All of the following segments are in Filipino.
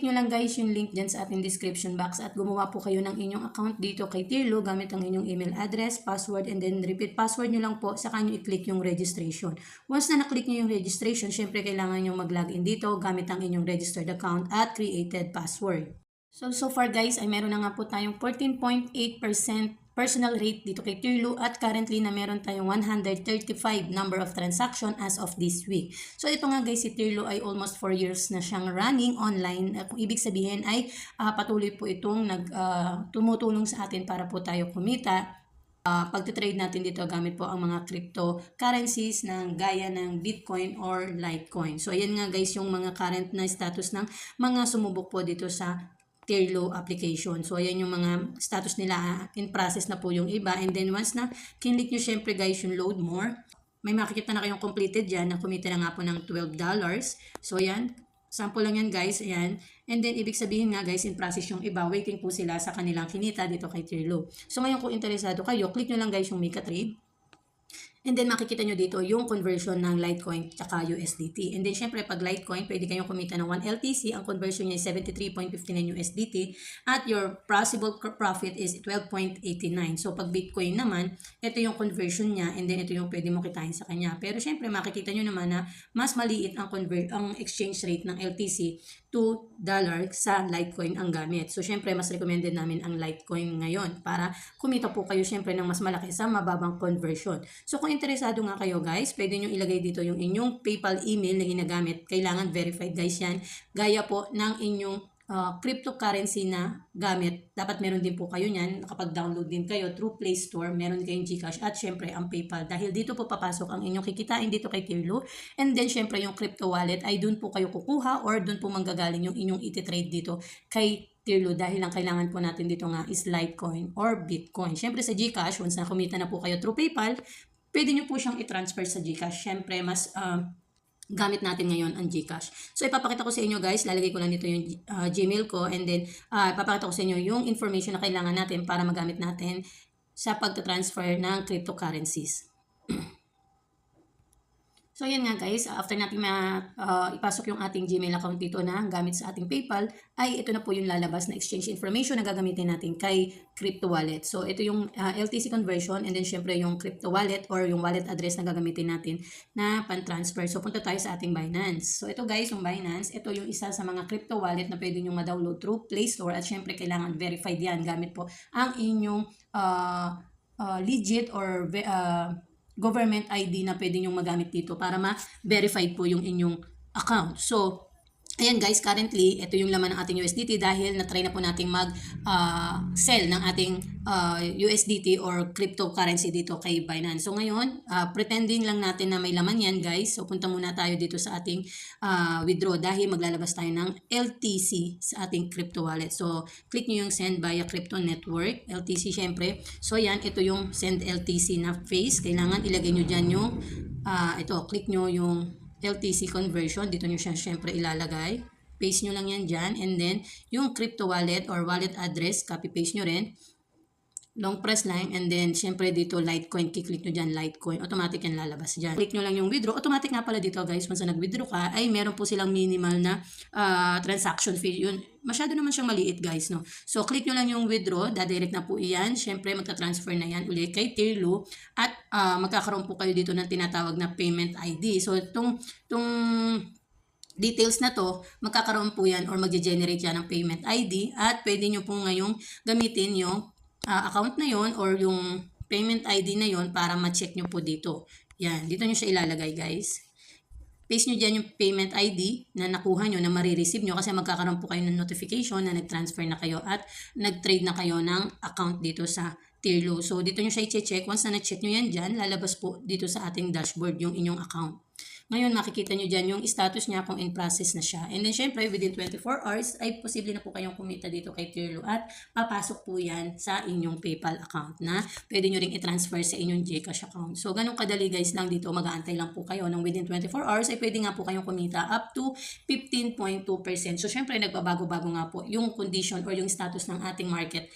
i-click nyo lang guys yung link dyan sa ating description box at gumawa po kayo ng inyong account dito kay Tirlo gamit ang inyong email address, password, and then repeat password nyo lang po, saka nyo i-click yung registration. Once na na-click nyo yung registration, syempre kailangan nyo mag-login dito gamit ang inyong registered account at created password. So far guys ay meron na nga po tayong 14.8% personal rate dito kay Tirlo at currently na meron tayong 135 number of transaction as of this week. So ito nga guys, si Tirlo ay almost 4 years na siyang running online. Kung ibig sabihin ay patuloy po itong tumutulong sa atin para po tayo kumita. Pagtitrade natin dito gamit po ang mga cryptocurrencies ng gaya ng Bitcoin or Litecoin. So ayan nga guys yung mga current na status ng mga sumubok po dito sa Tirlo application. So, ayan yung mga status nila. In process na po yung iba. And then, once na kinlik nyo syempre guys yung load more, may makikita na kayong completed dyan na kumita na nga po ng $12. So, ayan. Sample lang yan guys. Ayan. And then, ibig sabihin nga guys, in process yung iba, waiting po sila sa kanilang kinita dito kay Tirlo. So, ngayon kung interesado kayo, click nyo lang guys yung make a trade. And then makikita nyo dito yung conversion ng Litecoin tsaka USDT. And then syempre pag Litecoin, pwede kayong kumita ng 1 LTC. Ang conversion niya is 73.59 USDT. At your possible profit is 12.89. So pag Bitcoin naman, ito yung conversion niya. And then ito yung pwede mo kitain sa kanya. Pero syempre makikita nyo naman na mas maliit ang exchange rate ng LTC $2 sa Litecoin ang gamit. So syempre mas recommended namin ang Litecoin ngayon para kumita po kayo syempre ng mas malaki sa mababang conversion. So kung interesado nga kayo guys, pwede nyo ilagay dito yung inyong PayPal email na ginagamit. Kailangan verified guys yan. Gaya po ng inyong cryptocurrency na gamit. Dapat meron din po kayo niyan. Nakapag-download din kayo through Play Store. Meron kayong GCash at syempre ang PayPal. Dahil dito po papasok ang inyong kikitain dito kay Tirlo. And then syempre yung crypto wallet ay dun po kayo kukuha or dun po manggagaling yung inyong iti-trade dito kay Tirlo dahil ang kailangan po natin dito nga is Litecoin or Bitcoin. Syempre sa GCash, once na kumita na po kayo through PayPal, pwede nyo po siyang i-transfer sa GCash. Siyempre, mas gamit natin ngayon ang GCash. So, ipapakita ko sa inyo guys, lalagay ko lang dito yung Gmail ko and then ipapakita ko sa inyo yung information na kailangan natin para magamit natin sa pagta-transfer ng cryptocurrencies. So, yan nga guys, after natin ipasok yung ating Gmail account dito na gamit sa ating PayPal, ay ito na po yung lalabas na exchange information na gagamitin natin kay crypto wallet. So, ito yung LTC conversion and then syempre yung crypto wallet or yung wallet address na gagamitin natin na pan-transfer. So, punta tayo sa ating Binance. So, ito guys, yung Binance, ito yung isa sa mga crypto wallet na pwede nyo ma-download through Play Store at syempre kailangan verified yan gamit po ang inyong legit or government ID na pwede nyong magamit dito para ma-verified po yung inyong account. So, ayan guys, currently, ito yung laman ng ating USDT dahil na-try na po nating mag-sell ng ating USDT or cryptocurrency dito kay Binance. So ngayon, pretending lang natin na may laman yan guys. So punta muna tayo dito sa ating withdraw dahil maglalabas tayo ng LTC sa ating crypto wallet. So click nyo yung send via crypto network, LTC syempre. So yan, ito yung send LTC na phase. Kailangan ilagay nyo dyan yung, click nyo yung LTC conversion, dito nyo siya syempre ilalagay. Paste nyo lang yan dyan. And then, yung crypto wallet or wallet address, copy paste nyo rin. Long press line. And then, syempre dito, Litecoin. Kiklik nyo dyan, Litecoin. Automatic yan lalabas dyan. Click nyo lang yung withdraw. Automatic nga pala dito guys, once na nag-withdraw ka, ay meron po silang minimal na transaction fee. Yun, masyado naman siyang maliit guys, no? So, click nyo lang yung withdraw. Dadirect na po iyan. Syempre, magta-transfer na yan ulit kay Tirlo. At magkakaroon po kayo dito ng tinatawag na payment ID. So, itong details na to, magkakaroon po yan or magge-generate yan ng payment ID. At pwede nyo po ngayong gamitin yung account na yon or yung payment ID na yon para ma-check nyo po dito. Yan, dito nyo siya ilalagay guys. Paste nyo dyan yung payment ID na nakuha nyo, na marireceive nyo kasi magkakaroon po kayo ng notification na nag-transfer na kayo at nag-trade na kayo ng account dito sa Tirlo. So, dito nyo siya i-check. Once na na-check nyo yan dyan, lalabas po dito sa ating dashboard yung inyong account. Ngayon, makikita nyo dyan yung status niya kung in process na siya. And then, syempre, within 24 hours, ay posible na po kayong kumita dito kay Tirlo at papasok po yan sa inyong PayPal account na pwede nyo ring i-transfer sa inyong GCash account. So, ganun kadali guys lang dito. Mag-aantay lang po kayo ng within 24 hours ay pwede nga po kayong kumita up to 15.2%. So, syempre, nagbabago-bago nga po yung condition or yung status ng ating market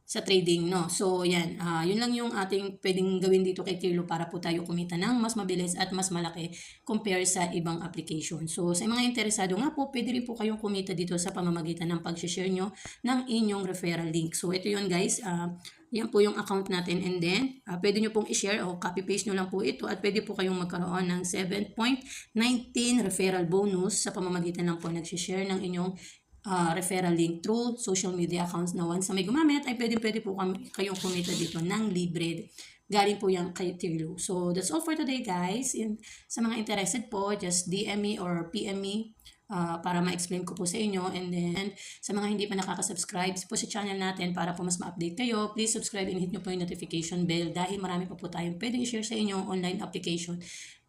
sa trading, no? So, yan. Yun lang yung ating pwedeng gawin dito kay Clearlo para po tayo kumita ng mas mabilis at mas malaki compare sa ibang application. So, sa mga interesado nga po, pwede rin po kayong kumita dito sa pamamagitan ng pag-share nyo ng inyong referral link. So, ito yun guys. Yan po yung account natin, and then pwede nyo pong i-share o copy-paste nyo lang po ito at pwede po kayong magkaroon ng 7.19 referral bonus sa pamamagitan lang po nag-share ng inyong referral link through social media accounts na once na may gumamit ay pwede po kayong kumita dito ng libre. Galing po yan kay Clearlo. So, that's all for today guys. Sa mga interested po, just DM me or PM me para ma-explain ko po sa inyo. And then, sa mga hindi pa nakaka-subscribe po sa channel natin para po mas ma-update kayo, please subscribe and hit nyo po yung notification bell dahil marami pa po tayong pwedeng i-share sa inyo online application.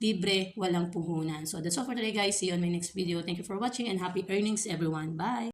Libre, walang puhunan. So, that's all for today guys. See you on my next video. Thank you for watching and happy earnings everyone. Bye!